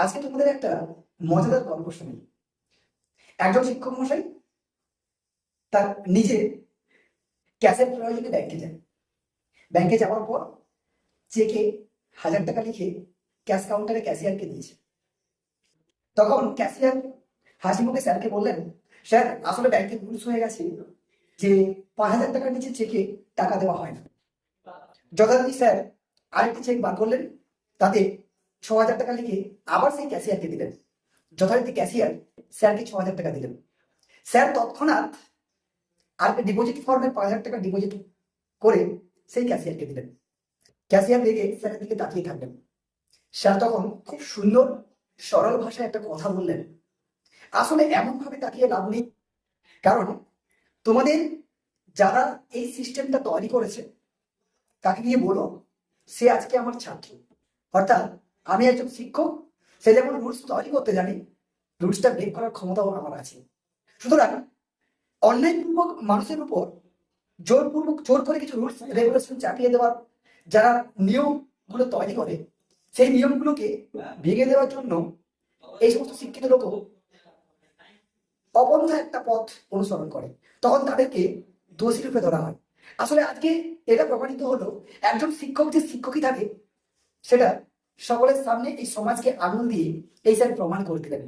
আজকে তোমাদের একটা মজাদার গল্প শুনি। একজন শিক্ষক মশাই তার নিজে ক্যাশের প্রয়োজনে ব্যাংকে যায়। ব্যাংকে যাওয়ার পর চেকে 1000 টাকা লিখে ক্যাশ কাউন্টারে ক্যাশিয়ারকে দিয়েছে। তখন ক্যাশিয়ার হাসি মুখে স্যারকে বললেন, স্যার আসলে ব্যাংকে রুলস হয়ে গেছে যে 5000 টাকার নিচে চেকে টাকা দেওয়া হয় না। যথারীতি স্যার আরেকটি চেক বার করলেন, তাতে 6000 টাকা লিখে আবার সেই ক্যাশিয়ারকে দিলেন। যথারীতি ক্যাশিয়ার স্যারকে 6000 টাকা দিলেন। স্যার তৎক্ষণাৎ আর ডিপোজিট ফর্মে 5000 টাকা ডিপোজিট করে সেই ক্যাশিয়ারকে দিলেন। ক্যাশিয়ার রেগে স্যারের দিকে তাকিয়ে থাকলেন। স্যার তখন খুব সুন্দর সরল ভাষায় একটা কথা বললেন, আসলে এমন ভাবে তাকিয়ে লাভ নেই, কারণ তোমাদের যারা এই সিস্টেমটা তৈরি করেছে তাকে গিয়ে বলো সে আজকে আমার ছাত্র, অর্থাৎ আমি একজন শিক্ষক। সে যেমন রুলস তৈরি করতে জানি, রুলসটা ব্রেক করার ক্ষমতাও আমার আছে। সুতরাং অন্যায়পূর্বক মানুষের উপর জোর করে কিছু রুলস রেগুলেশন চাপিয়ে দেওয়ার যারা নিয়মগুলো তৈরি করে, সেই নিয়মগুলোকে ভেঙে দেওয়ার জন্য এই সমস্ত শিক্ষিত লোকও অপন্থা একটা পথ অনুসরণ করে, তখন তাদেরকে দোষী রূপে ধরা হয়। আসলে আজকে এটা প্রমাণিত হলো, একজন শিক্ষক যে শিক্ষকই থাকে সেটা সকলের সামনে এই সমাজকে আঙুল দিয়ে এই স্যার প্রমাণ করে দিলেন।